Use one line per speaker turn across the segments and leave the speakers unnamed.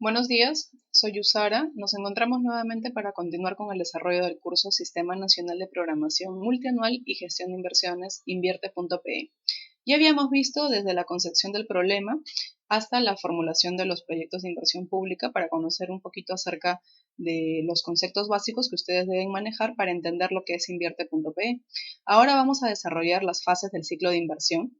Buenos días, soy Yusara. Nos encontramos nuevamente para continuar con el desarrollo del curso Sistema Nacional de Programación Multianual y Gestión de Inversiones Invierte.pe. Ya habíamos visto desde la concepción del problema hasta la formulación de los proyectos de inversión pública para conocer un poquito acerca de los conceptos básicos que ustedes deben manejar para entender lo que es Invierte.pe. Ahora vamos a desarrollar las fases del ciclo de inversión,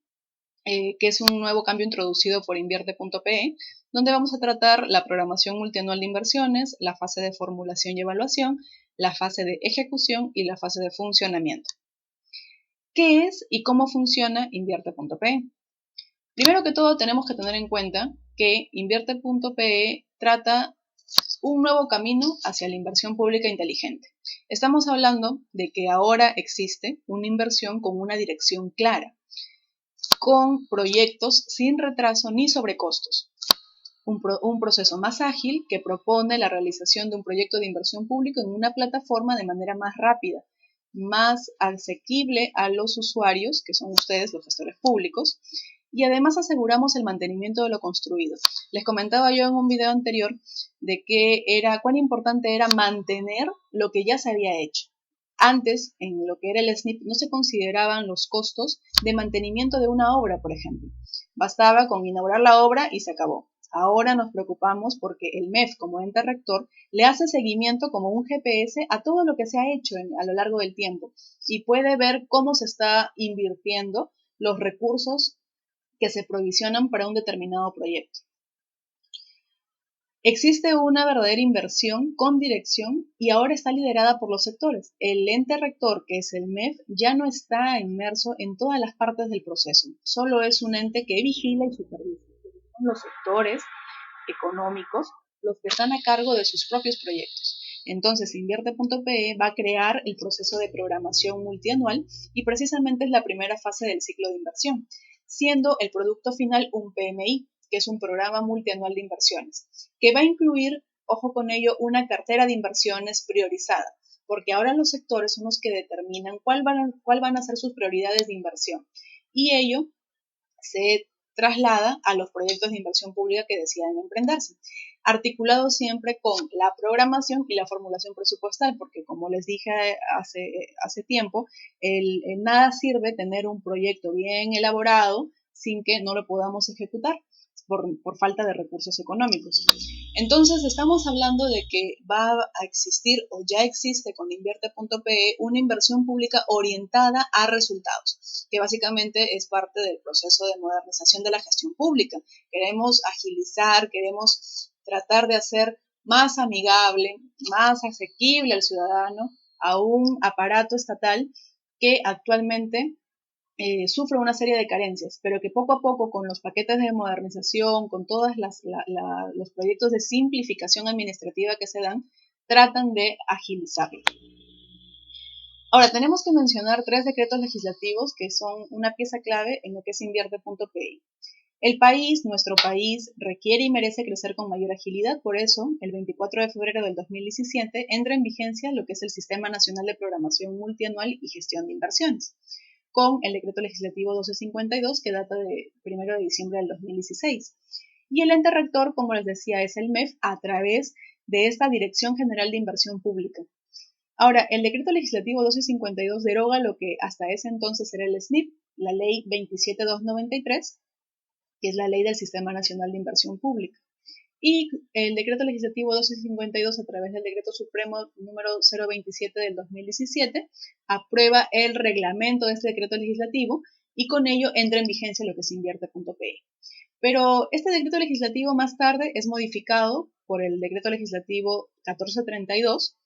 que es un nuevo cambio introducido por Invierte.pe, donde vamos a tratar la programación multianual de inversiones, la fase de formulación y evaluación, la fase de ejecución y la fase de funcionamiento. ¿Qué es y cómo funciona Invierte.pe? Primero que todo tenemos que tener en cuenta que Invierte.pe trata un nuevo camino hacia la inversión pública inteligente. Estamos hablando de que ahora existe una inversión con una dirección clara, con proyectos sin retraso ni sobrecostos. Un proceso más ágil que propone la realización de un proyecto de inversión pública en una plataforma de manera más rápida, más asequible a los usuarios, que son ustedes los gestores públicos, y además aseguramos el mantenimiento de lo construido. Les comentaba yo en un video anterior de cuán importante era mantener lo que ya se había hecho. Antes, en lo que era el SNIP, no se consideraban los costos de mantenimiento de una obra, por ejemplo. Bastaba con inaugurar la obra y se acabó. Ahora nos preocupamos porque el MEF, como ente rector, le hace seguimiento como un GPS a todo lo que se ha hecho a lo largo del tiempo y puede ver cómo se está invirtiendo los recursos que se provisionan para un determinado proyecto. Existe una verdadera inversión con dirección y ahora está liderada por los sectores. El ente rector, que es el MEF, ya no está inmerso en todas las partes del proceso. Solo es un ente que vigila y supervisa. Son los sectores económicos los que están a cargo de sus propios proyectos. Entonces, Invierte.pe va a crear el proceso de programación multianual y precisamente es la primera fase del ciclo de inversión, siendo el producto final un PMI, que es un programa multianual de inversiones, que va a incluir, ojo con ello, una cartera de inversiones priorizada, porque ahora los sectores son los que determinan cuál van a ser sus prioridades de inversión, y ello se traslada a los proyectos de inversión pública que decidan emprenderse, articulado siempre con la programación y la formulación presupuestal, porque como les dije hace tiempo, nada sirve tener un proyecto bien elaborado sin que no lo podamos ejecutar por falta de recursos económicos. Entonces estamos hablando de que va a existir o ya existe con Invierte.pe una inversión pública orientada a resultados, que básicamente es parte del proceso de modernización de la gestión pública. Queremos agilizar, queremos tratar de hacer más amigable, más asequible al ciudadano a un aparato estatal que actualmente sufre una serie de carencias, pero que poco a poco con los paquetes de modernización, con todos los proyectos de simplificación administrativa que se dan, tratan de agilizarlo. Ahora, tenemos que mencionar 3 decretos legislativos que son una pieza clave en lo que es Invierte.pe. Nuestro país, requiere y merece crecer con mayor agilidad, por eso, el 24 de febrero del 2017 entra en vigencia lo que es el Sistema Nacional de Programación Multianual y Gestión de Inversiones, con el decreto legislativo 1252 que data de 1 de diciembre del 2016. Y el ente rector, como les decía, es el MEF a través de esta Dirección General de Inversión Pública. Ahora, el decreto legislativo 1252 deroga lo que hasta ese entonces era el SNIP, la ley 27293, que es la ley del Sistema Nacional de Inversión Pública. Y el decreto legislativo 1252 a través del decreto supremo número 027 del 2017 aprueba el reglamento de este decreto legislativo y con ello entra en vigencia lo que es Invierte.pe. Pero este decreto legislativo más tarde es modificado por el decreto legislativo 1432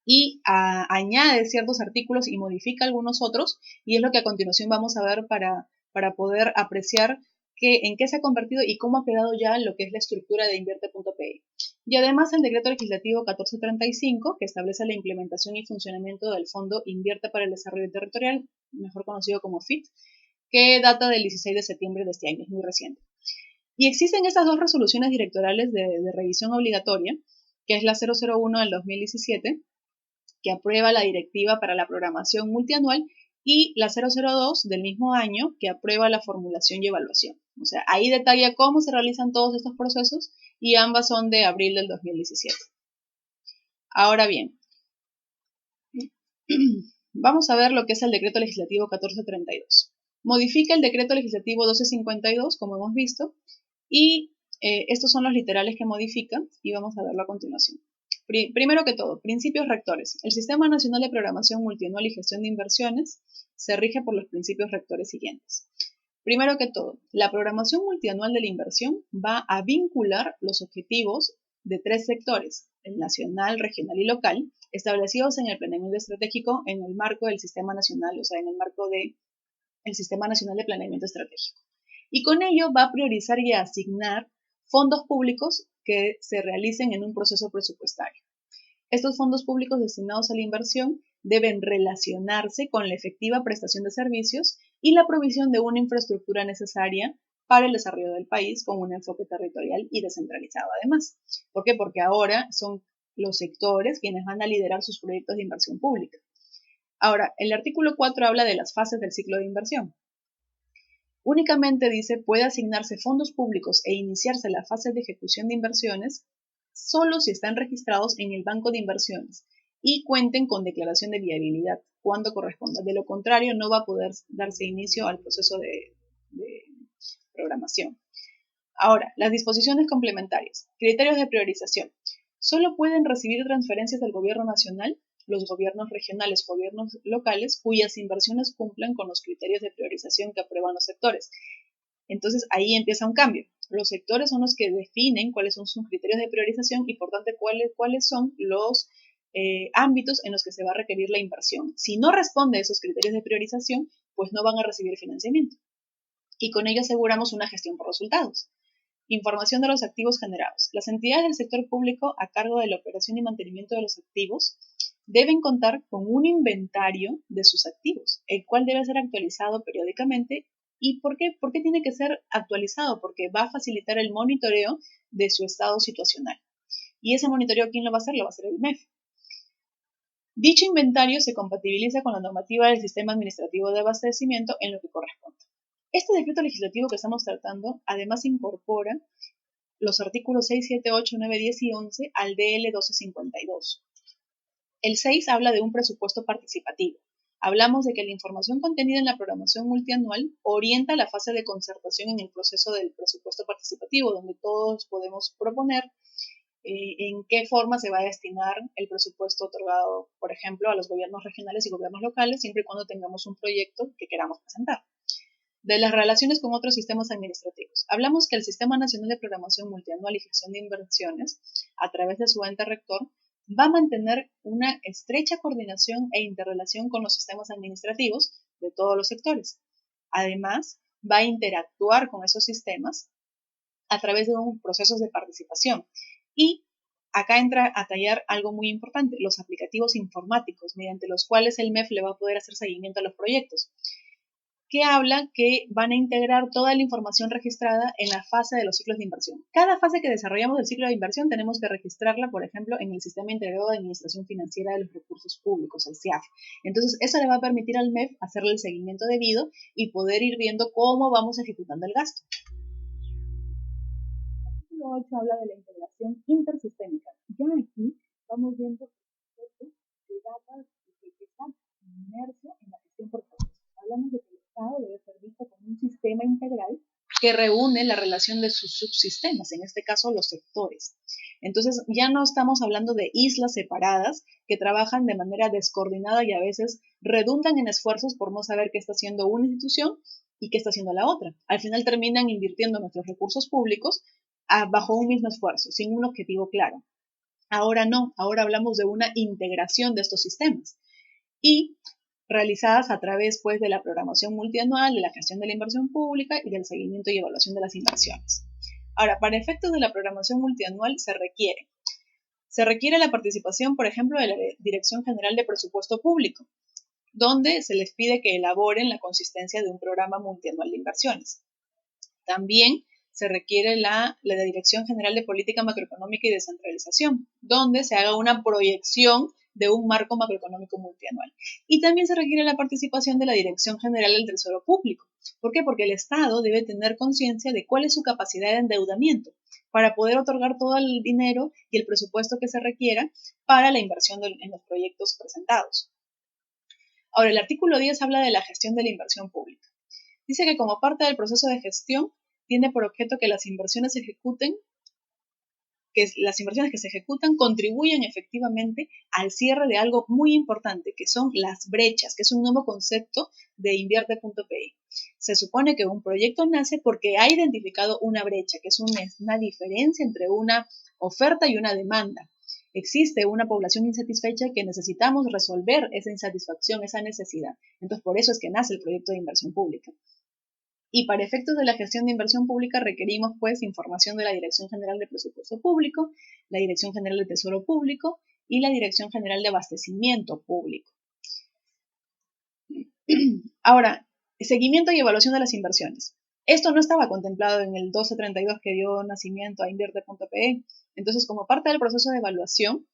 y añade ciertos artículos y modifica algunos otros, y es lo que a continuación vamos a ver para poder apreciar en qué se ha convertido y cómo ha quedado ya lo que es la estructura de Invierte.pe. Y además el decreto legislativo 1435, que establece la implementación y funcionamiento del Fondo Invierte para el Desarrollo Territorial, mejor conocido como FIT, que data del 16 de septiembre de este año, es muy reciente. Y existen estas 2 resoluciones directorales de revisión obligatoria, que es la 001 del 2017, que aprueba la Directiva para la Programación Multianual, y la 002 del mismo año, que aprueba la formulación y evaluación. O sea, ahí detalla cómo se realizan todos estos procesos y ambas son de abril del 2017. Ahora bien, vamos a ver lo que es el Decreto Legislativo 1432. Modifica el Decreto Legislativo 1252, como hemos visto, y estos son los literales que modifica y vamos a verlo a continuación. Primero que todo, principios rectores. El Sistema Nacional de Programación Multianual y Gestión de Inversiones se rige por los principios rectores siguientes. Primero que todo, la programación multianual de la inversión va a vincular los objetivos de tres sectores, el nacional, regional y local, establecidos en el planeamiento estratégico en el marco del Sistema Nacional, o sea, en el marco del Sistema Nacional de Planeamiento Estratégico. Y con ello va a priorizar y a asignar fondos públicos que se realicen en un proceso presupuestario. Estos fondos públicos destinados a la inversión deben relacionarse con la efectiva prestación de servicios y la provisión de una infraestructura necesaria para el desarrollo del país con un enfoque territorial y descentralizado además. ¿Por qué? Porque ahora son los sectores quienes van a liderar sus proyectos de inversión pública. Ahora, el artículo 4 habla de las fases del ciclo de inversión. Únicamente dice, puede asignarse fondos públicos e iniciarse la fase de ejecución de inversiones solo si están registrados en el Banco de Inversiones y cuenten con declaración de viabilidad cuando corresponda. De lo contrario, no va a poder darse inicio al proceso de programación. Ahora, las disposiciones complementarias. Criterios de priorización. Solo pueden recibir transferencias del Gobierno Nacional los gobiernos regionales o gobiernos locales cuyas inversiones cumplan con los criterios de priorización que aprueban los sectores. Entonces ahí empieza un cambio. Los sectores son los que definen cuáles son sus criterios de priorización y por tanto cuáles son los ámbitos en los que se va a requerir la inversión. Si no responde a esos criterios de priorización, pues no van a recibir financiamiento. Y con ello aseguramos una gestión por resultados. Información de los activos generados. Las entidades del sector público a cargo de la operación y mantenimiento de los activos deben contar con un inventario de sus activos, el cual debe ser actualizado periódicamente. ¿Y por qué? ¿Por qué tiene que ser actualizado? Porque va a facilitar el monitoreo de su estado situacional. ¿Y ese monitoreo quién lo va a hacer? Lo va a hacer el MEF. Dicho inventario se compatibiliza con la normativa del Sistema Administrativo de Abastecimiento en lo que corresponde. Este decreto legislativo que estamos tratando además incorpora los artículos 6, 7, 8, 9, 10 y 11 al DL 1252. El 6 habla de un presupuesto participativo. Hablamos de que la información contenida en la programación multianual orienta la fase de concertación en el proceso del presupuesto participativo, donde todos podemos proponer en qué forma se va a destinar el presupuesto otorgado, por ejemplo, a los gobiernos regionales y gobiernos locales, siempre y cuando tengamos un proyecto que queramos presentar. De las relaciones con otros sistemas administrativos. Hablamos que el Sistema Nacional de Programación Multianual y Gestión de Inversiones, a través de su ente rector, va a mantener una estrecha coordinación e interrelación con los sistemas administrativos de todos los sectores. Además, va a interactuar con esos sistemas a través de procesos de participación. Y acá entra a tallar algo muy importante, los aplicativos informáticos, mediante los cuales el MEF le va a poder hacer seguimiento a los proyectos, que habla que van a integrar toda la información registrada en la fase de los ciclos de inversión. Cada fase que desarrollamos del ciclo de inversión tenemos que registrarla, por ejemplo, en el Sistema Integrado de Administración Financiera de los Recursos Públicos, el SIAF. Entonces, eso le va a permitir al MEF hacerle el seguimiento debido y poder ir viendo cómo vamos ejecutando el gasto. El artículo 8 habla de la integración intersistémica. Ya aquí vamos viendo que data que está inmerso en la gestión por procesos. Hablamos de que el Estado debe ser visto como un sistema integral que reúne la relación de sus subsistemas, en este caso los sectores. Entonces ya no estamos hablando de islas separadas que trabajan de manera descoordinada y a veces redundan en esfuerzos por no saber qué está haciendo una institución y qué está haciendo la otra. Al final terminan invirtiendo nuestros recursos públicos bajo un mismo esfuerzo, sin un objetivo claro. Ahora no, ahora hablamos de una integración de estos sistemas y realizadas a través pues, de la programación multianual, de la gestión de la inversión pública y del seguimiento y evaluación de las inversiones. Ahora, para efectos de la programación multianual se requiere la participación, por ejemplo, de la Dirección General de Presupuesto Público, donde se les pide que elaboren la consistencia de un programa multianual de inversiones. También se requiere la Dirección General de Política Macroeconómica y Descentralización, donde se haga una proyección de un marco macroeconómico multianual. Y también se requiere la participación de la Dirección General del Tesoro Público. ¿Por qué? Porque el Estado debe tener conciencia de cuál es su capacidad de endeudamiento para poder otorgar todo el dinero y el presupuesto que se requiera para la inversión en los proyectos presentados. Ahora, el artículo 10 habla de la gestión de la inversión pública. Dice que como parte del proceso de gestión, tiene por objeto que las inversiones que se ejecutan contribuyen efectivamente al cierre de algo muy importante, que son las brechas, que es un nuevo concepto de Invierte.pi. Se supone que un proyecto nace porque ha identificado una brecha, que es una diferencia entre una oferta y una demanda. Existe una población insatisfecha que necesitamos resolver esa insatisfacción, esa necesidad. Entonces, por eso es que nace el proyecto de inversión pública. Y para efectos de la gestión de inversión pública requerimos pues información de la Dirección General de Presupuesto Público, la Dirección General de Tesoro Público y la Dirección General de Abastecimiento Público. Ahora, seguimiento y evaluación de las inversiones. Esto no estaba contemplado en el 1232 que dio nacimiento a Invierte.pe. Entonces, como parte del proceso de evaluación,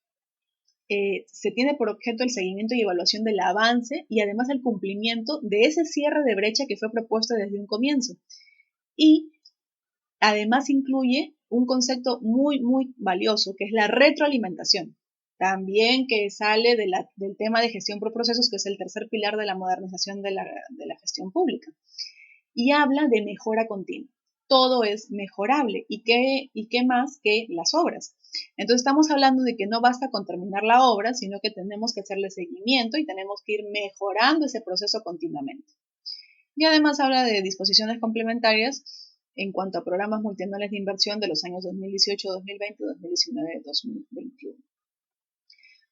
se tiene por objeto el seguimiento y evaluación del avance y además el cumplimiento de ese cierre de brecha que fue propuesto desde un comienzo. Y además incluye un concepto muy, muy valioso, que es la retroalimentación. También que sale del tema de gestión por procesos, que es el tercer pilar de la modernización de la gestión pública. Y habla de mejora continua. Todo es mejorable. ¿Y qué más que las obras? Entonces estamos hablando de que no basta con terminar la obra, sino que tenemos que hacerle seguimiento y tenemos que ir mejorando ese proceso continuamente. Y además habla de disposiciones complementarias en cuanto a programas multianuales de inversión de los años 2018, 2020, 2019, 2021.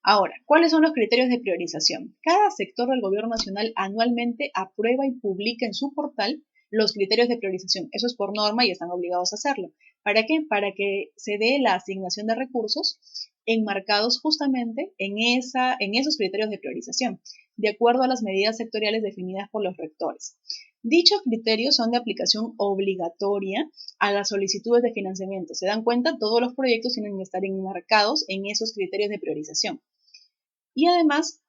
Ahora, ¿cuáles son los criterios de priorización? Cada sector del gobierno nacional anualmente aprueba y publica en su portal los criterios de priorización. Eso es por norma y están obligados a hacerlo. ¿Para qué? Para que se dé la asignación de recursos enmarcados justamente en esos criterios de priorización, de acuerdo a las medidas sectoriales definidas por los rectores. Dichos criterios son de aplicación obligatoria a las solicitudes de financiamiento. Se dan cuenta, todos los proyectos tienen que estar enmarcados en esos criterios de priorización. Y además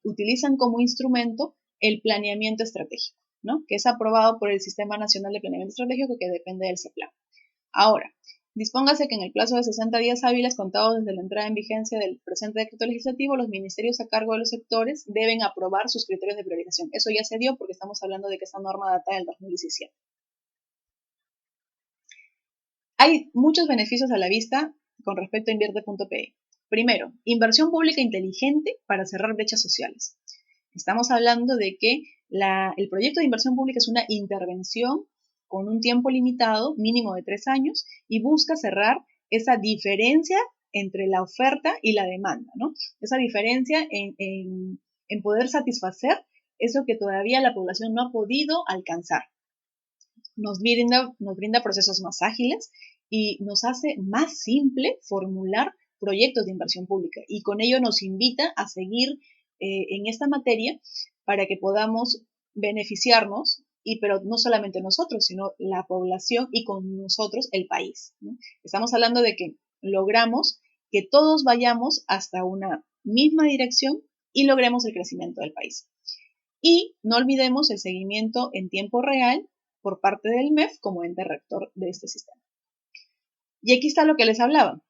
utilizan como instrumento el planeamiento estratégico, ¿no? Que es aprobado por el Sistema Nacional de Planeamiento Estratégico, que depende del CEPLAN. Ahora, dispóngase que en el plazo de 60 días hábiles contados desde la entrada en vigencia del presente decreto legislativo, los ministerios a cargo de los sectores deben aprobar sus criterios de priorización. Eso ya se dio porque estamos hablando de que esta norma data del 2017. Hay muchos beneficios a la vista con respecto a Invierte.pe. Primero, inversión pública inteligente para cerrar brechas sociales. Estamos hablando de que el proyecto de inversión pública es una intervención con un tiempo limitado, mínimo de 3 años, y busca cerrar esa diferencia entre la oferta y la demanda, ¿no? Esa diferencia en poder satisfacer eso que todavía la población no ha podido alcanzar. Nos brinda procesos más ágiles y nos hace más simple formular proyectos de inversión pública, y con ello nos invita a seguir en esta materia para que podamos beneficiarnos, pero no solamente nosotros, sino la población y con nosotros el país, ¿no? Estamos hablando de que logramos que todos vayamos hasta una misma dirección y logremos el crecimiento del país. Y no olvidemos el seguimiento en tiempo real por parte del MEF como ente rector de este sistema. Y aquí está lo que les hablaba.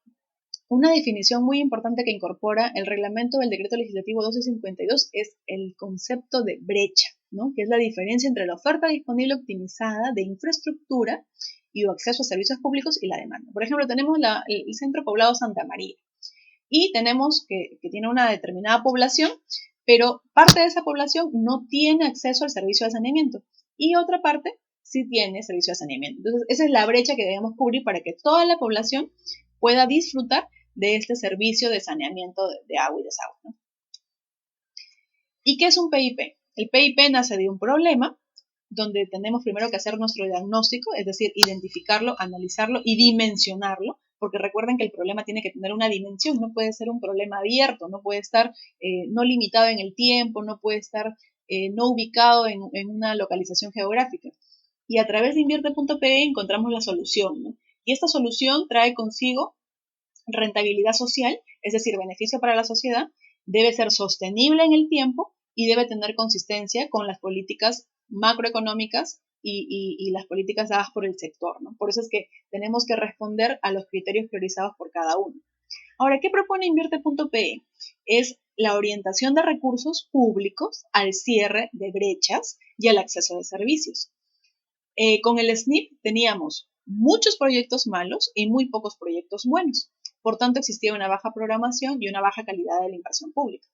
Una definición muy importante que incorpora el reglamento del decreto legislativo 1252 es el concepto de brecha, ¿no? Que es la diferencia entre la oferta disponible optimizada de infraestructura y acceso a servicios públicos y la demanda. Por ejemplo, tenemos el centro poblado Santa María y tenemos que tiene una determinada población, pero parte de esa población no tiene acceso al servicio de saneamiento y otra parte sí tiene servicio de saneamiento. Entonces, esa es la brecha que debemos cubrir para que toda la población pueda disfrutar de este servicio de saneamiento de agua y desagüe, ¿no? ¿Y qué es un PIP? El PIP nace de un problema donde tenemos primero que hacer nuestro diagnóstico, es decir, identificarlo, analizarlo y dimensionarlo, porque recuerden que el problema tiene que tener una dimensión, no puede ser un problema abierto, no puede estar no limitado en el tiempo, no puede estar no ubicado en una localización geográfica. Y a través de Invierte.pe encontramos la solución, ¿no? Y esta solución trae consigo rentabilidad social, es decir, beneficio para la sociedad, debe ser sostenible en el tiempo y debe tener consistencia con las políticas macroeconómicas y las políticas dadas por el sector, ¿no? Por eso es que tenemos que responder a los criterios priorizados por cada uno. Ahora, ¿qué propone Invierte.pe? Es la orientación de recursos públicos al cierre de brechas y al acceso de servicios. Con el SNIP teníamos muchos proyectos malos y muy pocos proyectos buenos. Por tanto, existía una baja programación y una baja calidad de la inversión pública.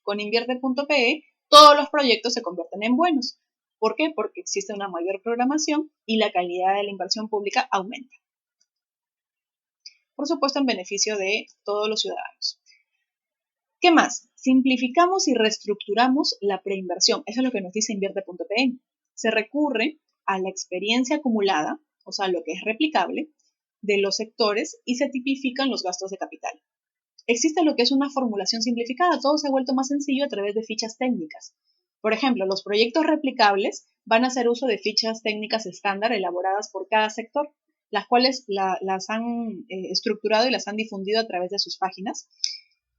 Con Invierte.pe, todos los proyectos se convierten en buenos. ¿Por qué? Porque existe una mayor programación y la calidad de la inversión pública aumenta. Por supuesto, en beneficio de todos los ciudadanos. ¿Qué más? Simplificamos y reestructuramos la preinversión. Eso es lo que nos dice Invierte.pe. Se recurre a la experiencia acumulada, o sea, lo que es replicable, de los sectores y se tipifican los gastos de capital. Existe lo que es una formulación simplificada. Todo se ha vuelto más sencillo a través de fichas técnicas. Por ejemplo, los proyectos replicables van a hacer uso de fichas técnicas estándar elaboradas por cada sector, las cuales las han estructurado y las han difundido a través de sus páginas.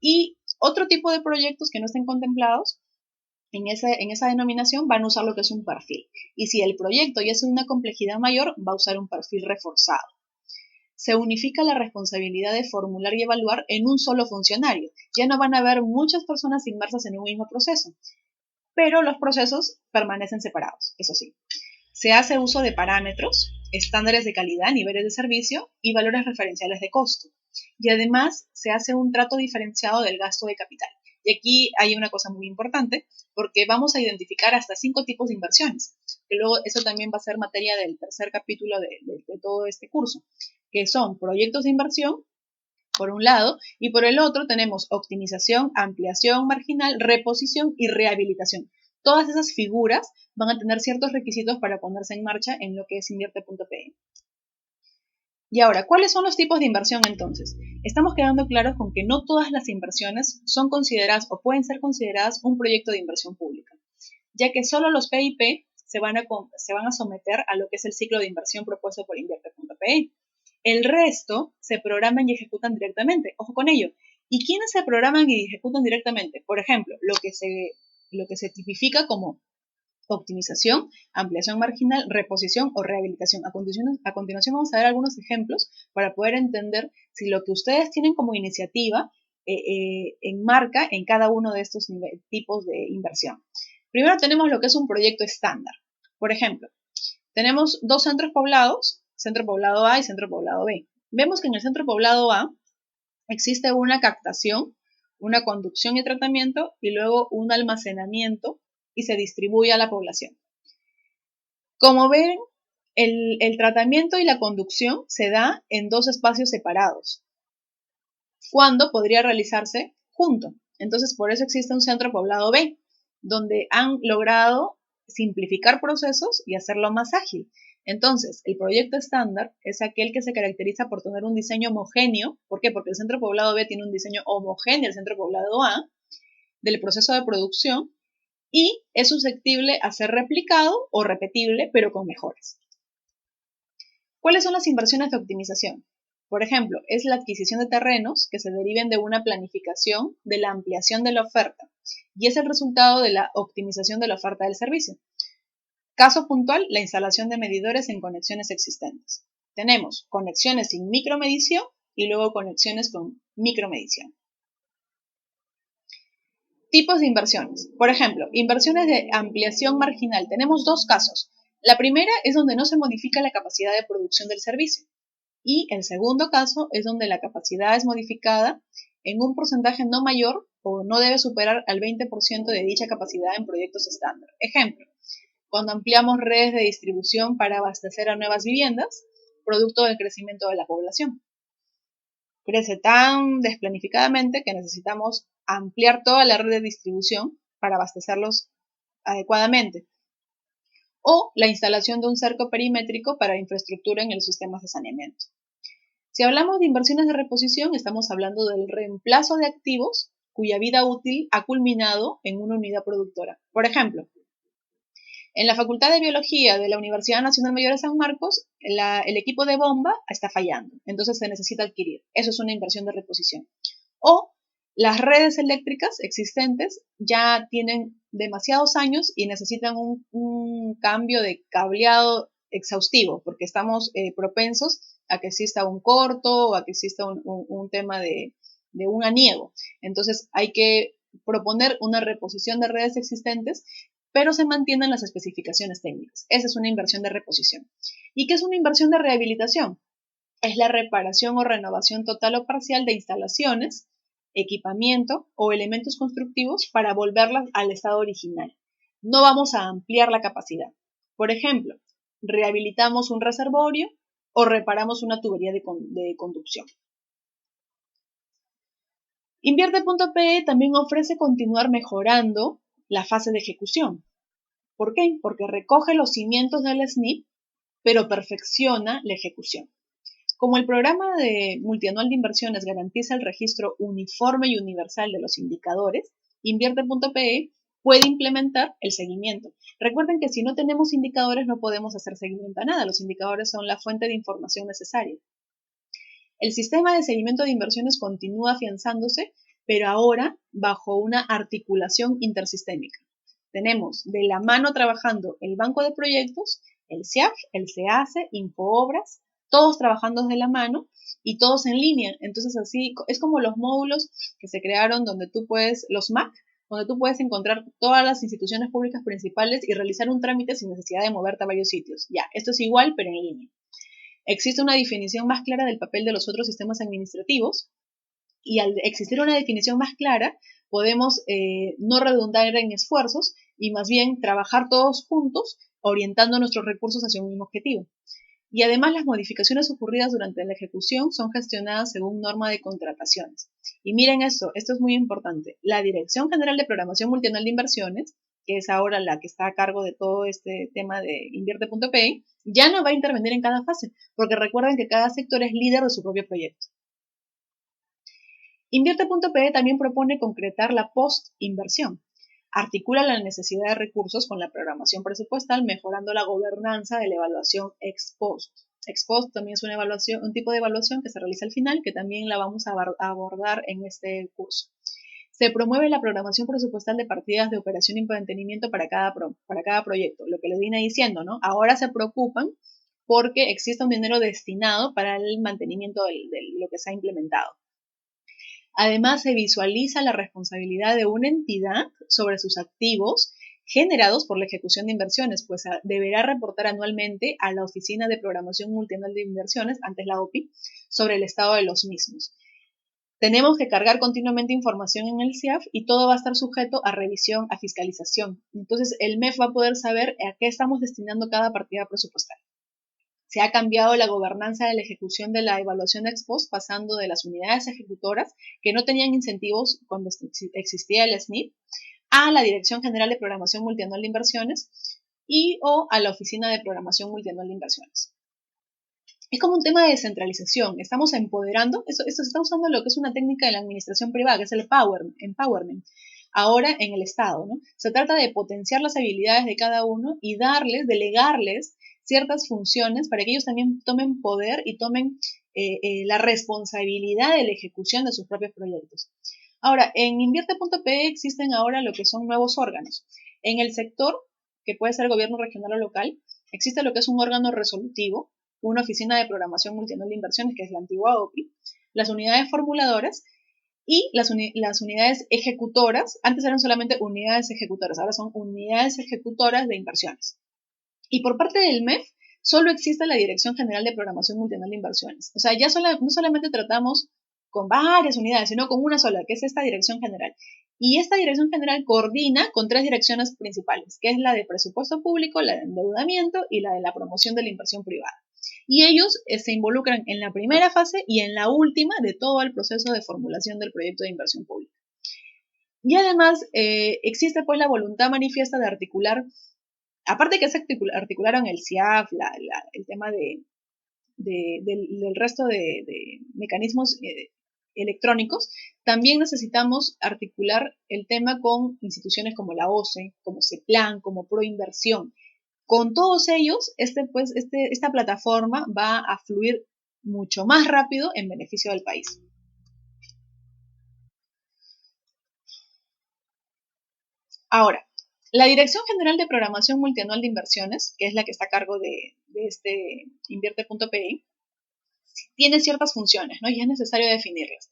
Y otro tipo de proyectos que no estén contemplados en esa denominación van a usar lo que es un perfil. Y si el proyecto ya es de una complejidad mayor, va a usar un perfil reforzado. Se unifica la responsabilidad de formular y evaluar en un solo funcionario. Ya no van a haber muchas personas inmersas en un mismo proceso, pero los procesos permanecen separados, eso sí. Se hace uso de parámetros, estándares de calidad, niveles de servicio y valores referenciales de costo. Y además se hace un trato diferenciado del gasto de capital. Y aquí hay una cosa muy importante, porque vamos a identificar hasta 5 tipos de inversiones. Que luego eso también va a ser materia del tercer capítulo de todo este curso, que son proyectos de inversión, por un lado, y por el otro tenemos optimización, ampliación marginal, reposición y rehabilitación. Todas esas figuras van a tener ciertos requisitos para ponerse en marcha en lo que es Invierte.pe. Y ahora, ¿cuáles son los tipos de inversión entonces? Estamos quedando claros con que no todas las inversiones son consideradas o pueden ser consideradas un proyecto de inversión pública, ya que solo los PIP se van a someter a lo que es el ciclo de inversión propuesto por Invierte.pe. El resto se programan y ejecutan directamente. Ojo con ello. ¿Y quiénes se programan y ejecutan directamente? Por ejemplo, lo que se tipifica como optimización, ampliación marginal, reposición o rehabilitación. A continuación vamos a ver algunos ejemplos para poder entender si lo que ustedes tienen como iniciativa enmarca en cada uno de estos tipos de inversión. Primero tenemos lo que es un proyecto estándar. Por ejemplo, tenemos 2 centros poblados, centro poblado A y centro poblado B. Vemos que en el centro poblado A existe una captación, una conducción y tratamiento y luego un almacenamiento y se distribuye a la población. Como ven, el tratamiento y la conducción se da en 2 espacios separados, cuando podría realizarse junto. Entonces, por eso existe un centro poblado B, donde han logrado simplificar procesos y hacerlo más ágil. Entonces, el proyecto estándar es aquel que se caracteriza por tener un diseño homogéneo. ¿Por qué? Porque el centro poblado B tiene un diseño homogéneo al centro poblado A del proceso de producción y es susceptible a ser replicado o repetible, pero con mejoras. ¿Cuáles son las inversiones de optimización? Por ejemplo, es la adquisición de terrenos que se deriven de una planificación de la ampliación de la oferta y es el resultado de la optimización de la oferta del servicio. Caso puntual, la instalación de medidores en conexiones existentes. Tenemos conexiones sin micromedición y luego conexiones con micromedición. Tipos de inversiones. Por ejemplo, inversiones de ampliación marginal. Tenemos 2 casos. La primera es donde no se modifica la capacidad de producción del servicio. Y el segundo caso es donde la capacidad es modificada en un porcentaje no mayor o no debe superar al 20% de dicha capacidad en proyectos estándar. Ejemplo, cuando ampliamos redes de distribución para abastecer a nuevas viviendas, producto del crecimiento de la población. Crece tan desplanificadamente que necesitamos ampliar toda la red de distribución para abastecerlos adecuadamente. O la instalación de un cerco perimétrico para infraestructura en el sistema de saneamiento. Si hablamos de inversiones de reposición, estamos hablando del reemplazo de activos cuya vida útil ha culminado en una unidad productora. Por ejemplo, En la Facultad de Biología de la Universidad Nacional Mayor de San Marcos, el equipo de bomba está fallando, entonces se necesita adquirir. Eso es una inversión de reposición. O las redes eléctricas existentes ya tienen demasiados años y necesitan un cambio de cableado exhaustivo, porque estamos propensos a que exista un corto o a que exista un tema de un aniego. Entonces hay que proponer una reposición de redes existentes, pero se mantienen las especificaciones técnicas. Esa es una inversión de reposición. ¿Y qué es una inversión de rehabilitación? Es la reparación o renovación total o parcial de instalaciones, equipamiento o elementos constructivos para volverlas al estado original. No vamos a ampliar la capacidad. Por ejemplo, rehabilitamos un reservorio o reparamos una tubería de conducción. Invierte.pe también ofrece continuar mejorando la fase de ejecución. ¿Por qué? Porque recoge los cimientos del SNIP, pero perfecciona la ejecución. Como el programa multianual de inversiones garantiza el registro uniforme y universal de los indicadores, Invierte.pe puede implementar el seguimiento. Recuerden que si no tenemos indicadores no podemos hacer seguimiento a nada. Los indicadores son la fuente de información necesaria. El sistema de seguimiento de inversiones continúa afianzándose, pero ahora bajo una articulación intersistémica. Tenemos de la mano trabajando el banco de proyectos, el CIAF, el SEACE, Infoobras, todos trabajando de la mano y todos en línea. Entonces así es como los módulos que se crearon donde tú puedes, los MAC, donde tú puedes encontrar todas las instituciones públicas principales y realizar un trámite sin necesidad de moverte a varios sitios. Ya, esto es igual pero en línea. Existe una definición más clara del papel de los otros sistemas administrativos y al existir una definición más clara podemos no redundar en esfuerzos y más bien trabajar todos juntos orientando nuestros recursos hacia un mismo objetivo. Y además las modificaciones ocurridas durante la ejecución son gestionadas según norma de contrataciones. Y miren esto es muy importante. La Dirección General de Programación Multianual de Inversiones, que es ahora la que está a cargo de todo este tema de Invierte.pe, ya no va a intervenir en cada fase, porque recuerden que cada sector es líder de su propio proyecto. Invierte.pe también propone concretar la post-inversión. Articula la necesidad de recursos con la programación presupuestal, mejorando la gobernanza de la evaluación ex post. Ex post también es un tipo de evaluación que se realiza al final, que también la vamos a abordar en este curso. Se promueve la programación presupuestal de partidas de operación y mantenimiento para cada proyecto, lo que les vine diciendo, ¿no? Ahora se preocupan porque exista un dinero destinado para el mantenimiento de lo que se ha implementado. Además, se visualiza la responsabilidad de una entidad sobre sus activos generados por la ejecución de inversiones, pues deberá reportar anualmente a la Oficina de Programación Multianual de Inversiones, antes la OPI, sobre el estado de los mismos. Tenemos que cargar continuamente información en el CIAF y todo va a estar sujeto a revisión, a fiscalización. Entonces, el MEF va a poder saber a qué estamos destinando cada partida presupuestal. Se ha cambiado la gobernanza de la ejecución de la evaluación ex post, pasando de las unidades ejecutoras que no tenían incentivos cuando existía el SNIP, a la Dirección General de Programación Multianual de Inversiones o a la Oficina de Programación Multianual de Inversiones. Es como un tema de descentralización. Estamos empoderando, esto se está usando lo que es una técnica de la administración privada, que es el empowerment, ahora en el Estado, ¿no? Se trata de potenciar las habilidades de cada uno y delegarles ciertas funciones para que ellos también tomen poder y tomen la responsabilidad de la ejecución de sus propios proyectos. Ahora, en Invierte.pe existen ahora lo que son nuevos órganos. En el sector, que puede ser gobierno regional o local, existe lo que es un órgano resolutivo, una oficina de programación multianual de inversiones, que es la antigua OPI, las unidades formuladoras y las unidades ejecutoras. Antes eran solamente unidades ejecutoras, ahora son unidades ejecutoras de inversiones. Y por parte del MEF, solo existe la Dirección General de Programación Multianual de Inversiones. O sea, ya no solamente tratamos con varias unidades, sino con una sola, que es esta Dirección General. Y esta Dirección General coordina con 3 direcciones principales, que es la de presupuesto público, la de endeudamiento y la de la promoción de la inversión privada. Y ellos se involucran en la primera fase y en la última de todo el proceso de formulación del proyecto de inversión pública. Y además existe pues la voluntad manifiesta de articular, aparte que se articularon el CIAF, el tema del resto de mecanismos electrónicos, también necesitamos articular el tema con instituciones como la OCE, como CEPLAN, como Proinversión. Con todos ellos, esta plataforma va a fluir mucho más rápido en beneficio del país. Ahora, la Dirección General de Programación Multianual de Inversiones, que es la que está a cargo de este Invierte.pi, tiene ciertas funciones, ¿no? Y es necesario definirlas.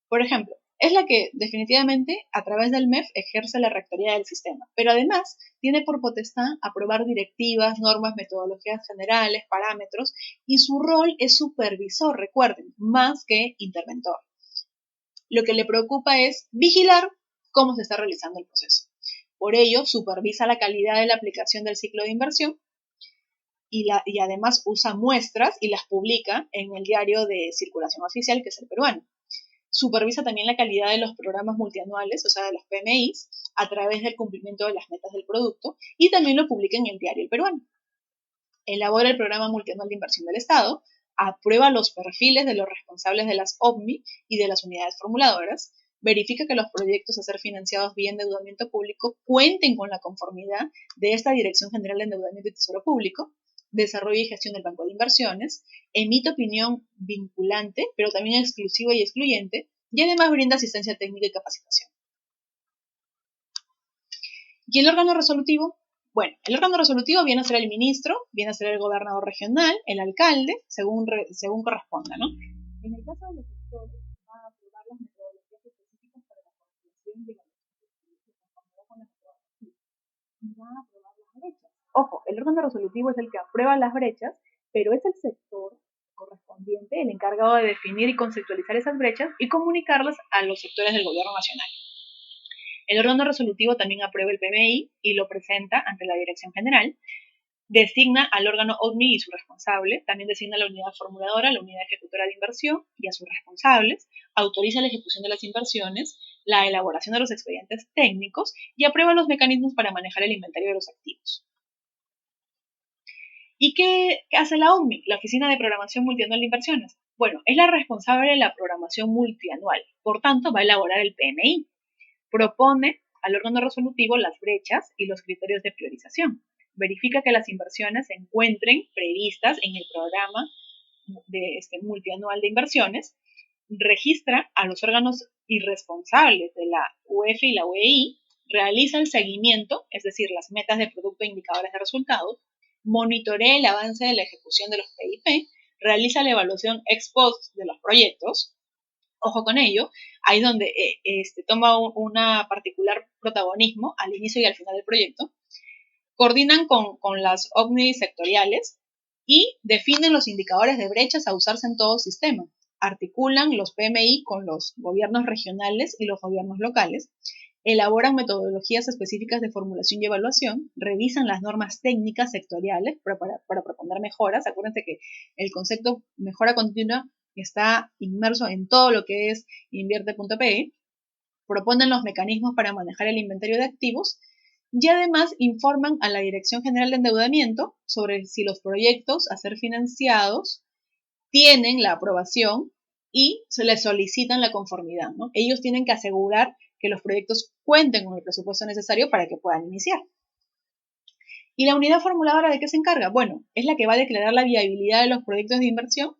Por ejemplo, es la que definitivamente a través del MEF ejerce la rectoría del sistema, pero además tiene por potestad aprobar directivas, normas, metodologías generales, parámetros, y su rol es supervisor, recuerden, más que interventor. Lo que le preocupa es vigilar cómo se está realizando el proceso. Por ello, supervisa la calidad de la aplicación del ciclo de inversión y además usa muestras y las publica en el diario de circulación oficial, que es el peruano. Supervisa también la calidad de los programas multianuales, o sea, de los PMIs, a través del cumplimiento de las metas del producto, y también lo publica en el diario El Peruano. Elabora el programa multianual de inversión del Estado, aprueba los perfiles de los responsables de las OVMI y de las unidades formuladoras, verifica que los proyectos a ser financiados vía endeudamiento público cuenten con la conformidad de esta Dirección General de Endeudamiento y Tesoro Público, desarrollo y gestión del Banco de Inversiones, emite opinión vinculante, pero también exclusiva y excluyente, y además brinda asistencia técnica y capacitación. ¿Y el órgano resolutivo? Bueno, el órgano resolutivo viene a ser el ministro, viene a ser el gobernador regional, el alcalde, según corresponda, ¿no? En el caso de los sectores, va a aprobar las metodologías específicas para la formulación de la conformidad con las metodologías y va a aprobar las brechas. Ojo, el órgano resolutivo es el que aprueba las brechas, pero es el sector correspondiente el encargado de definir y conceptualizar esas brechas y comunicarlas a los sectores del gobierno nacional. El órgano resolutivo también aprueba el PMI y lo presenta ante la Dirección General, designa al órgano OVMI y su responsable, también designa a la unidad formuladora, la unidad ejecutora de inversión y a sus responsables, autoriza la ejecución de las inversiones, la elaboración de los expedientes técnicos y aprueba los mecanismos para manejar el inventario de los activos. ¿Y qué hace la OVMI, la Oficina de Programación Multianual de Inversiones? Bueno, es la responsable de la programación multianual, por tanto va a elaborar el PMI. Propone al órgano resolutivo las brechas y los criterios de priorización. Verifica que las inversiones se encuentren previstas en el programa multianual de inversiones. Registra a los órganos irresponsables de la UEF y la UEI. Realiza el seguimiento, es decir, las metas de producto e indicadores de resultados. Monitorea el avance de la ejecución de los PIP. Realiza la evaluación ex post de los proyectos. Ojo con ello, ahí donde toma una particular protagonismo al inicio y al final del proyecto, coordinan con las OVNI sectoriales y definen los indicadores de brechas a usarse en todo sistema, articulan los PMI con los gobiernos regionales y los gobiernos locales, elaboran metodologías específicas de formulación y evaluación, revisan las normas técnicas sectoriales para proponer mejoras. Acuérdense que el concepto mejora continua está inmerso en todo lo que es Invierte.pe, proponen los mecanismos para manejar el inventario de activos y además informan a la Dirección General de Endeudamiento sobre si los proyectos a ser financiados tienen la aprobación y se les solicitan la conformidad, ¿no? Ellos tienen que asegurar que los proyectos cuenten con el presupuesto necesario para que puedan iniciar. ¿Y la unidad formuladora de qué se encarga? Bueno, es la que va a declarar la viabilidad de los proyectos de inversión,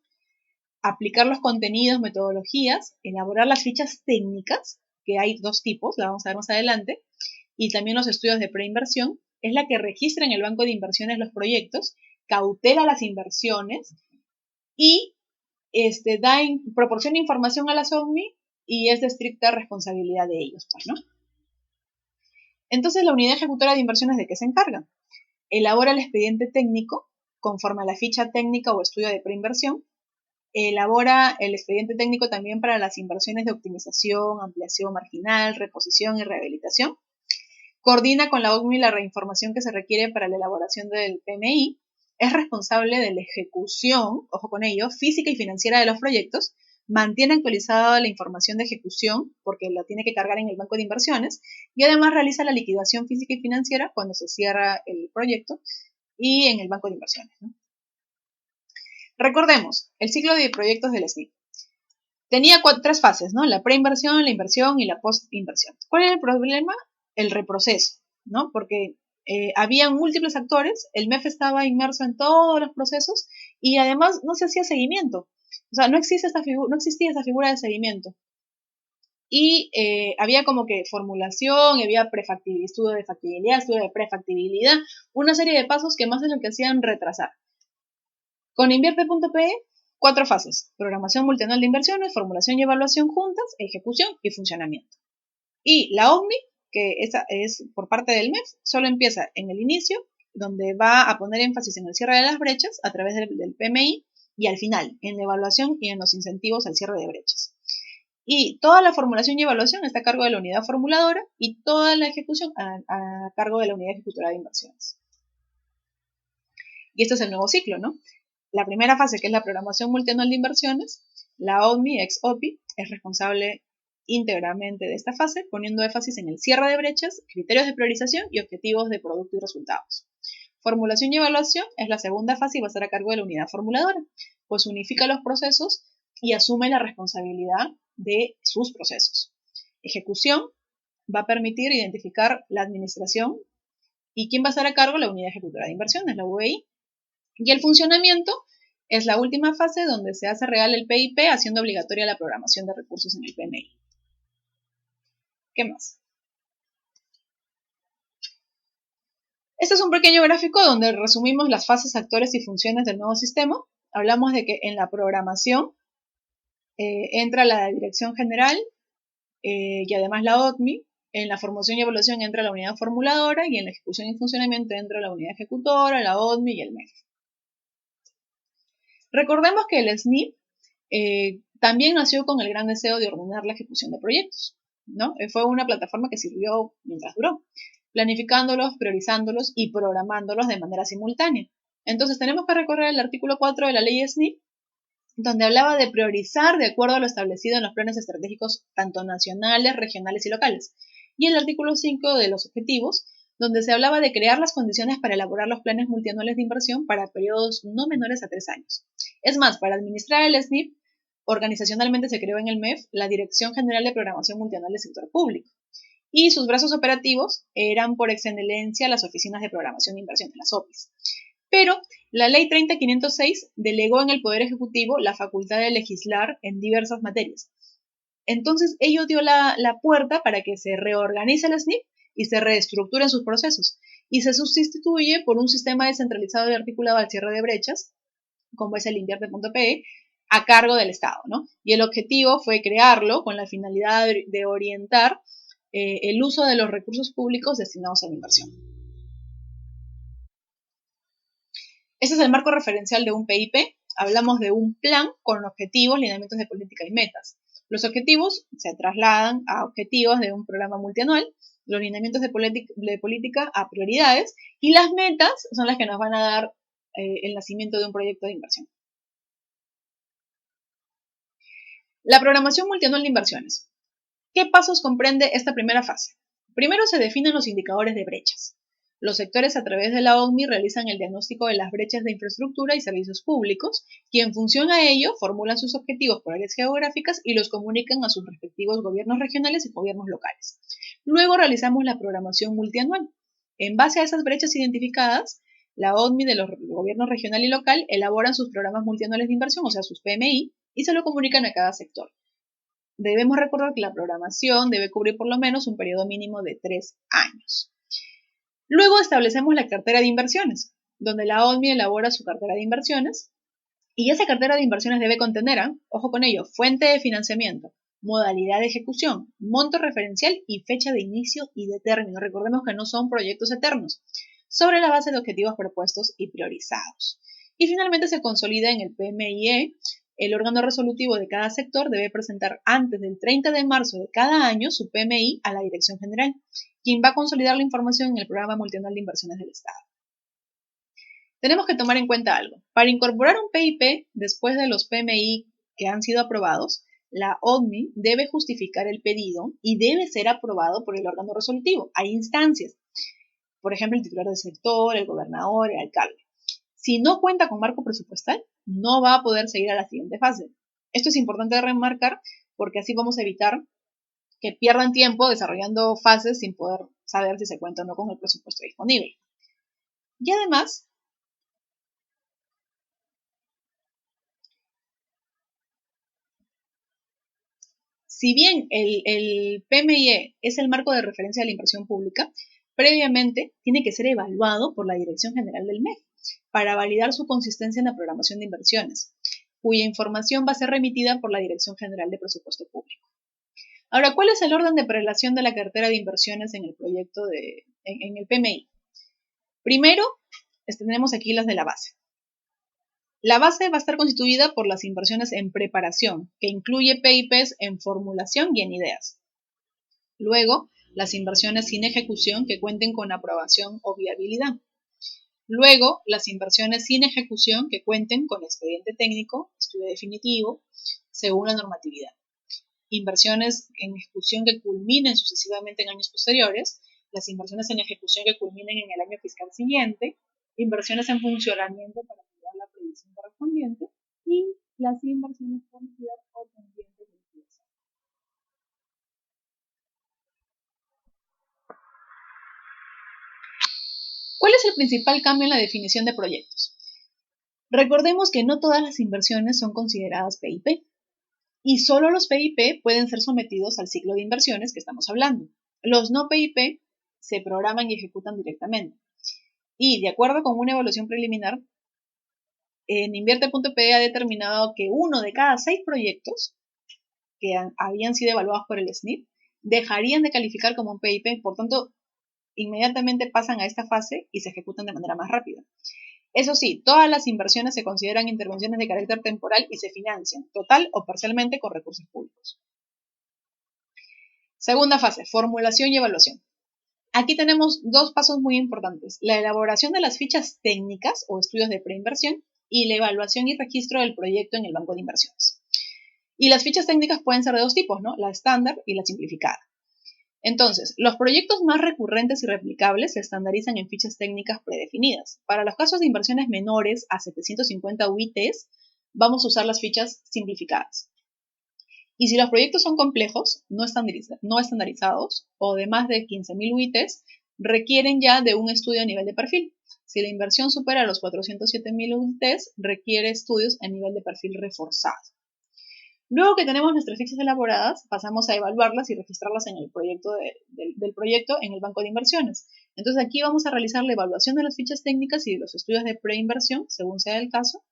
aplicar los contenidos, metodologías, elaborar las fichas técnicas, que hay dos tipos, la vamos a ver más adelante, y también los estudios de preinversión. Es la que registra en el banco de inversiones los proyectos, cautela las inversiones y proporciona información a las OVMI y es de estricta responsabilidad de ellos, pues, ¿no? Entonces, la unidad ejecutora de inversiones, ¿de qué se encarga? Elabora el expediente técnico conforme a la ficha técnica o estudio de preinversión. Elabora el expediente técnico también para las inversiones de optimización, ampliación marginal, reposición y rehabilitación. Coordina con la OVMI la reinformación que se requiere para la elaboración del PMI. Es responsable de la ejecución, ojo con ello, física y financiera de los proyectos. Mantiene actualizada la información de ejecución porque la tiene que cargar en el banco de inversiones y además realiza la liquidación física y financiera cuando se cierra el proyecto y en el banco de inversiones, ¿no? Recordemos, el ciclo de proyectos del SNIC tenía tres fases, ¿no? La preinversión, la inversión y la postinversión. ¿Cuál era el problema? El reproceso, ¿no? Porque había múltiples actores, el MEF estaba inmerso en todos los procesos y además no se hacía seguimiento. O sea, no existía esta figura de seguimiento. Y había como que formulación, había estudio de factibilidad, estudio de prefactibilidad, una serie de pasos que más de lo que hacían retrasar. Con Invierte.pe, 4 fases: programación multianual de inversiones, formulación y evaluación juntas, ejecución y funcionamiento. Y la OCMI, que esa es por parte del MEF, solo empieza en el inicio, donde va a poner énfasis en el cierre de las brechas a través del PMI, y al final, en la evaluación y en los incentivos al cierre de brechas. Y toda la formulación y evaluación está a cargo de la unidad formuladora y toda la ejecución a cargo de la unidad ejecutora de inversiones. Y este es el nuevo ciclo, ¿no? La primera fase, que es la programación multianual de inversiones, la OCMI, ex OPI, es responsable íntegramente de esta fase, poniendo énfasis en el cierre de brechas, criterios de priorización y objetivos de producto y resultados. Formulación y evaluación es la segunda fase y va a estar a cargo de la unidad formuladora, pues unifica los procesos y asume la responsabilidad de sus procesos. Ejecución va a permitir identificar la administración y quién va a estar a cargo, la unidad ejecutora de inversiones, la UEI. Y el funcionamiento es la última fase donde se hace real el PIP, haciendo obligatoria la programación de recursos en el PMI. ¿Qué más? Este es un pequeño gráfico donde resumimos las fases, actores y funciones del nuevo sistema. Hablamos de que en la programación entra la dirección general y además la OCMI. En la formación y evaluación entra la unidad formuladora y en la ejecución y funcionamiento entra la unidad ejecutora, la OCMI y el MEF. Recordemos que el SNIP también nació con el gran deseo de ordenar la ejecución de proyectos, ¿no? Fue una plataforma que sirvió mientras duró, planificándolos, priorizándolos y programándolos de manera simultánea. Entonces tenemos que recorrer el artículo 4 de la ley SNIP, donde hablaba de priorizar de acuerdo a lo establecido en los planes estratégicos tanto nacionales, regionales y locales. Y el artículo 5 de los objetivos, donde se hablaba de crear las condiciones para elaborar los planes multianuales de inversión para periodos no menores a 3 años. Es más, para administrar el SNIP, organizacionalmente se creó en el MEF la Dirección General de Programación Multianual del Sector Público. Y sus brazos operativos eran por excelencia las oficinas de programación de inversión, las OPIs. Pero la ley 30.506 delegó en el Poder Ejecutivo la facultad de legislar en diversas materias. Entonces, ello dio la puerta para que se reorganice el SNIP y se reestructuren sus procesos, y se sustituye por un sistema descentralizado y articulado al cierre de brechas, como es el Invierte.pe, a cargo del Estado, ¿no? Y el objetivo fue crearlo con la finalidad de orientar el uso de los recursos públicos destinados a la inversión. Este es el marco referencial de un PIP. Hablamos de un plan con objetivos, lineamientos de política y metas. Los objetivos se trasladan a objetivos de un programa multianual, los lineamientos de política a prioridades, y las metas son las que nos van a dar el nacimiento de un proyecto de inversión. La programación multianual de inversiones. ¿Qué pasos comprende esta primera fase? Primero se definen los indicadores de brechas. Los sectores a través de la OCMI realizan el diagnóstico de las brechas de infraestructura y servicios públicos, y en función a ello formulan sus objetivos por áreas geográficas y los comunican a sus respectivos gobiernos regionales y gobiernos locales. Luego realizamos la programación multianual. En base a esas brechas identificadas, la OCMI de los gobiernos regional y local elaboran sus programas multianuales de inversión, o sea, sus PMI, y se lo comunican a cada sector. Debemos recordar que la programación debe cubrir por lo menos un periodo mínimo de 3 años. Luego establecemos la cartera de inversiones, donde la OCMI elabora su cartera de inversiones, y esa cartera de inversiones debe contener, ojo con ello, fuente de financiamiento, modalidad de ejecución, monto referencial y fecha de inicio y de término. Recordemos que no son proyectos eternos, sobre la base de objetivos propuestos y priorizados. Y finalmente se consolida en el PMIE. El órgano resolutivo de cada sector debe presentar antes del 30 de marzo de cada año su PMI a la Dirección General, quien va a consolidar la información en el Programa Multianual de Inversiones del Estado. Tenemos que tomar en cuenta algo. Para incorporar un PIP después de los PMI que han sido aprobados, la OCMI debe justificar el pedido y debe ser aprobado por el órgano resolutivo. Hay instancias, por ejemplo, el titular del sector, el gobernador, el alcalde. Si no cuenta con marco presupuestal, no va a poder seguir a la siguiente fase. Esto es importante remarcar porque así vamos a evitar que pierdan tiempo desarrollando fases sin poder saber si se cuenta o no con el presupuesto disponible. Y además, si bien el PMIE es el marco de referencia de la inversión pública, previamente tiene que ser evaluado por la Dirección General del MEF para validar su consistencia en la programación de inversiones, cuya información va a ser remitida por la Dirección General de Presupuesto Público. Ahora, ¿cuál es el orden de prelación de la cartera de inversiones en el proyecto en el PMI? Primero, tenemos aquí las de la base. La base va a estar constituida por las inversiones en preparación, que incluye PIPs en formulación y en ideas. Luego, las inversiones sin ejecución que cuenten con aprobación o viabilidad. Luego, las inversiones sin ejecución que cuenten con expediente técnico, estudio definitivo, según la normatividad. Inversiones en ejecución que culminen sucesivamente en años posteriores, las inversiones en ejecución que culminen en el año fiscal siguiente, inversiones en funcionamiento para activar la previsión correspondiente y las inversiones conocidas o pendientes de liquidación. ¿Cuál es el principal cambio en la definición de proyectos? Recordemos que no todas las inversiones son consideradas PIP y solo los PIP pueden ser sometidos al ciclo de inversiones que estamos hablando. Los no PIP se programan y ejecutan directamente. Y de acuerdo con una evaluación preliminar, en Invierte.pe ha determinado que 1 de cada 6 proyectos que habían sido evaluados por el SNIP dejarían de calificar como un PIP, por tanto, inmediatamente pasan a esta fase y se ejecutan de manera más rápida. Eso sí, todas las inversiones se consideran intervenciones de carácter temporal y se financian, total o parcialmente, con recursos públicos. Segunda fase, formulación y evaluación. Aquí tenemos dos pasos muy importantes: la elaboración de las fichas técnicas o estudios de preinversión y la evaluación y registro del proyecto en el banco de inversiones. Y las fichas técnicas pueden ser de dos tipos, ¿no? La estándar y la simplificada. Entonces, los proyectos más recurrentes y replicables se estandarizan en fichas técnicas predefinidas. Para los casos de inversiones menores a 750 UITs, vamos a usar las fichas simplificadas. Y si los proyectos son complejos, no estandarizados o de más de 15.000 UITs, requieren ya de un estudio a nivel de perfil. Si la inversión supera los 407.000 UITs, requiere estudios a nivel de perfil reforzado. Luego que tenemos nuestras fichas elaboradas, pasamos a evaluarlas y registrarlas en el proyecto del proyecto en el banco de inversiones. Entonces aquí vamos a realizar la evaluación de las fichas técnicas y de los estudios de preinversión, según sea el caso,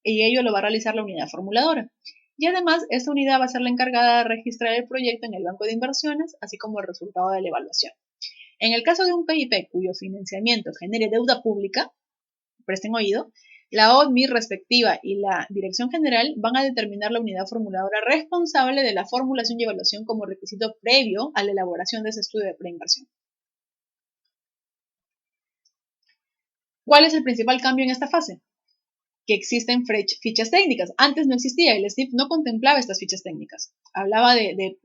y ello lo va a realizar la unidad formuladora. Y además, esta unidad va a ser la encargada de registrar el proyecto en el banco de inversiones, así como el resultado de la evaluación. En el caso de un PIP cuyo financiamiento genere deuda pública, presten oído, la ODMI respectiva y la Dirección General van a determinar la unidad formuladora responsable de la formulación y evaluación como requisito previo a la elaboración de ese estudio de preinversión. ¿Cuál es el principal cambio en esta fase? Que existen fichas técnicas. Antes no existía, el SNIP no contemplaba estas fichas técnicas. Hablaba de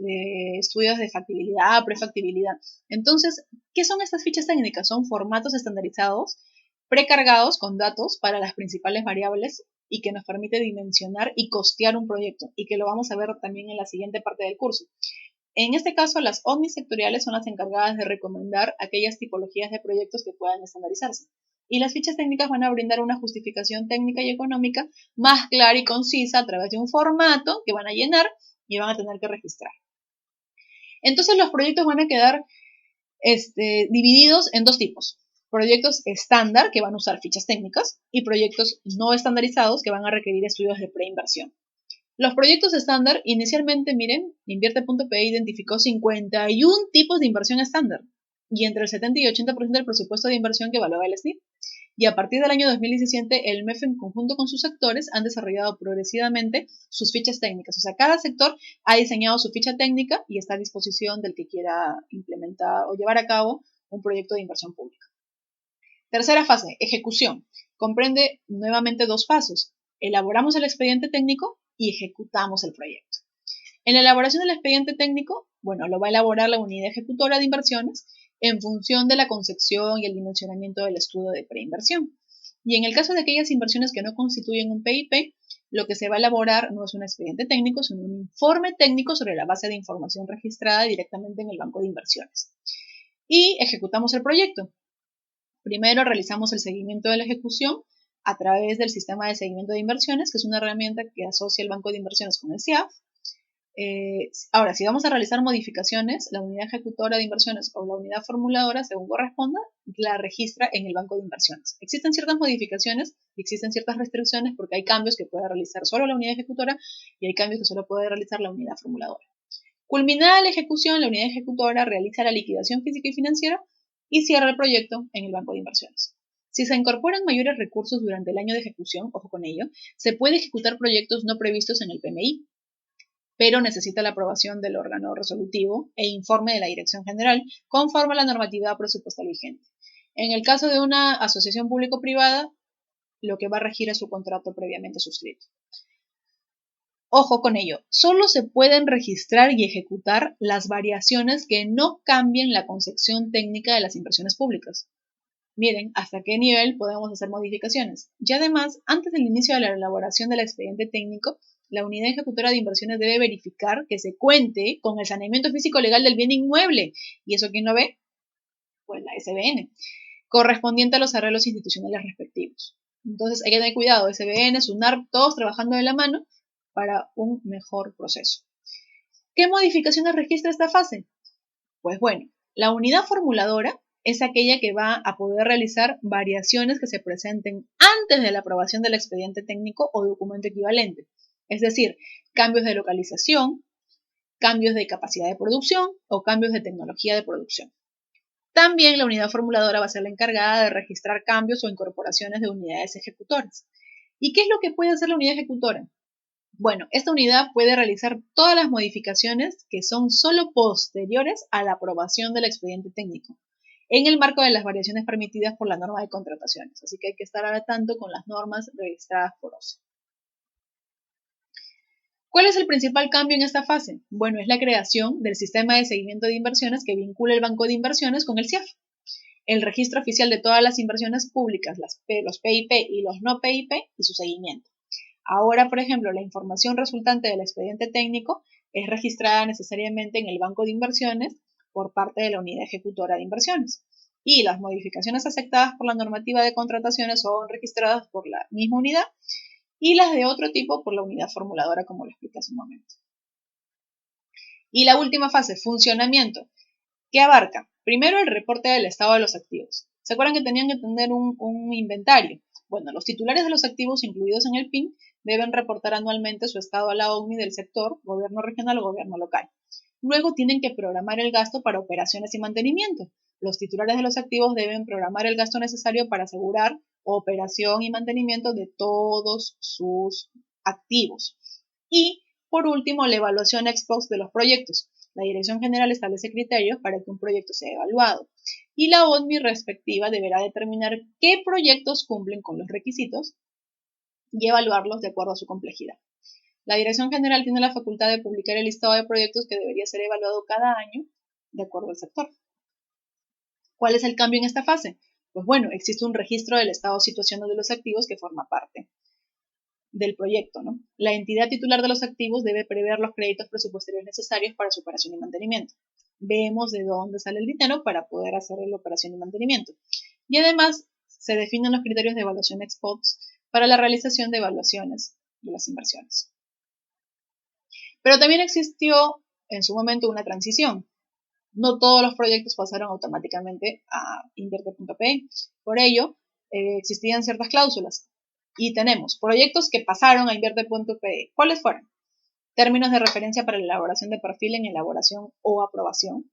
estudios de factibilidad, prefactibilidad. Entonces, ¿qué son estas fichas técnicas? Son formatos estandarizados precargados con datos para las principales variables y que nos permite dimensionar y costear un proyecto, y que lo vamos a ver también en la siguiente parte del curso. En este caso, las omnisectoriales son las encargadas de recomendar aquellas tipologías de proyectos que puedan estandarizarse. Y las fichas técnicas van a brindar una justificación técnica y económica más clara y concisa a través de un formato que van a llenar y van a tener que registrar. Entonces los proyectos van a quedar divididos en dos tipos: proyectos estándar, que van a usar fichas técnicas, y proyectos no estandarizados, que van a requerir estudios de preinversión. Los proyectos estándar, inicialmente, miren, Invierte.pe identificó 51 tipos de inversión estándar, y entre el 70 y 80% del presupuesto de inversión que evaluaba el SNIP. Y a partir del año 2017, el MEF, en conjunto con sus sectores, han desarrollado progresivamente sus fichas técnicas. O sea, cada sector ha diseñado su ficha técnica y está a disposición del que quiera implementar o llevar a cabo un proyecto de inversión pública. Tercera fase, ejecución. Comprende nuevamente dos pasos: elaboramos el expediente técnico y ejecutamos el proyecto. En la elaboración del expediente técnico, lo va a elaborar la unidad ejecutora de inversiones en función de la concepción y el dimensionamiento del estudio de preinversión. Y en el caso de aquellas inversiones que no constituyen un PIP, lo que se va a elaborar no es un expediente técnico, sino un informe técnico sobre la base de información registrada directamente en el banco de inversiones. y ejecutamos el proyecto. Primero realizamos el seguimiento de la ejecución a través del sistema de seguimiento de inversiones, que es una herramienta que asocia el banco de inversiones con el CIAF. Ahora, si vamos a realizar modificaciones, la unidad ejecutora de inversiones o la unidad formuladora, según corresponda, la registra en el banco de inversiones. Existen ciertas modificaciones y existen ciertas restricciones porque hay cambios que puede realizar solo la unidad ejecutora y hay cambios que solo puede realizar la unidad formuladora. Culminada la ejecución, la unidad ejecutora realiza la liquidación física y financiera y cierra el proyecto en el banco de inversiones. Si se incorporan mayores recursos durante el año de ejecución, ojo con ello, se puede ejecutar proyectos no previstos en el PMI, pero necesita la aprobación del órgano resolutivo e informe de la Dirección General conforme a la normativa presupuestal vigente. En el caso de una asociación público-privada, lo que va a regir es su contrato previamente suscrito. Ojo con ello, solo se pueden registrar y ejecutar las variaciones que no cambien la concepción técnica de las inversiones públicas. Miren hasta qué nivel podemos hacer modificaciones. Y además, antes del inicio de la elaboración del expediente técnico, la unidad ejecutora de inversiones debe verificar que se cuente con el saneamiento físico legal del bien inmueble. ¿Y eso quién lo ve? Pues la SBN, correspondiente a los arreglos institucionales respectivos. Entonces hay que tener cuidado, SBN, SUNARP, todos trabajando de la mano para un mejor proceso. ¿Qué modificaciones registra esta fase? Pues bueno, la unidad formuladora es aquella que va a poder realizar variaciones que se presenten antes de la aprobación del expediente técnico o documento equivalente. Es decir, cambios de localización, cambios de capacidad de producción o cambios de tecnología de producción. También la unidad formuladora va a ser la encargada de registrar cambios o incorporaciones de unidades ejecutoras. ¿Y qué es lo que puede hacer la unidad ejecutora? Bueno, esta unidad puede realizar todas las modificaciones que son solo posteriores a la aprobación del expediente técnico, en el marco de las variaciones permitidas por la norma de contrataciones. Así que hay que estar al tanto con las normas registradas por OCE. ¿Cuál es el principal cambio en esta fase? Bueno, es la creación del sistema de seguimiento de inversiones que vincula el banco de inversiones con el CIAF. El registro oficial de todas las inversiones públicas, los PIP y los no PIP y su seguimiento. Ahora, por ejemplo, la información resultante del expediente técnico es registrada necesariamente en el banco de inversiones por parte de la unidad ejecutora de inversiones. Y las modificaciones aceptadas por la normativa de contrataciones son registradas por la misma unidad y las de otro tipo por la unidad formuladora, como lo expliqué hace un momento. Y la última fase, funcionamiento, que abarca primero el reporte del estado de los activos. ¿Se acuerdan que tenían que tener un inventario? Bueno, los titulares de los activos incluidos en el PIN deben reportar anualmente su estado a la OCMI del sector, gobierno regional o gobierno local. Luego tienen que programar el gasto para operaciones y mantenimiento. Los titulares de los activos deben programar el gasto necesario para asegurar operación y mantenimiento de todos sus activos. Y, por último, la evaluación ex post de los proyectos. La Dirección General establece criterios para que un proyecto sea evaluado y la OCMI respectiva deberá determinar qué proyectos cumplen con los requisitos y evaluarlos de acuerdo a su complejidad. La Dirección General tiene la facultad de publicar el listado de proyectos que debería ser evaluado cada año de acuerdo al sector. ¿Cuál es el cambio en esta fase? Pues bueno, existe un registro del estado de situación de los activos que forma parte del proyecto, ¿no? La entidad titular de los activos debe prever los créditos presupuestarios necesarios para su operación y mantenimiento. Vemos de dónde sale el dinero para poder hacer la operación y mantenimiento. Y además se definen los criterios de evaluación ex post para la realización de evaluaciones de las inversiones. Pero también existió en su momento una transición. No todos los proyectos pasaron automáticamente a Invierte.pe. Por ello, existían ciertas cláusulas. Y tenemos proyectos que pasaron a Invierte.pe. ¿Cuáles fueron? Términos de referencia para la elaboración de perfil en elaboración o aprobación,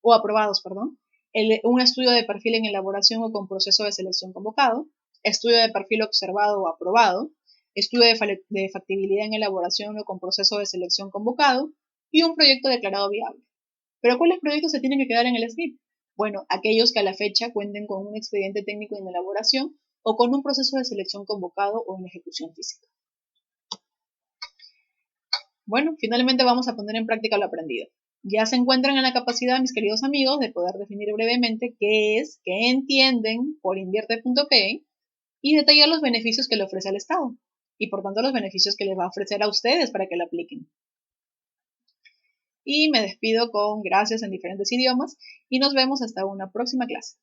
o aprobados, perdón. Un estudio de perfil en elaboración o con proceso de selección convocado, estudio de perfil observado o aprobado, estudio de factibilidad en elaboración o con proceso de selección convocado y un proyecto declarado viable. ¿Pero cuáles proyectos se tienen que quedar en el SNIP? Bueno, aquellos que a la fecha cuenten con un expediente técnico en elaboración o con un proceso de selección convocado o en ejecución física. Bueno, finalmente vamos a poner en práctica lo aprendido. Ya se encuentran en la capacidad, mis queridos amigos, de poder definir brevemente qué entienden por Invierte.pe y detallar los beneficios que le ofrece al Estado y por tanto los beneficios que les va a ofrecer a ustedes para que lo apliquen. y me despido con gracias en diferentes idiomas y nos vemos hasta una próxima clase.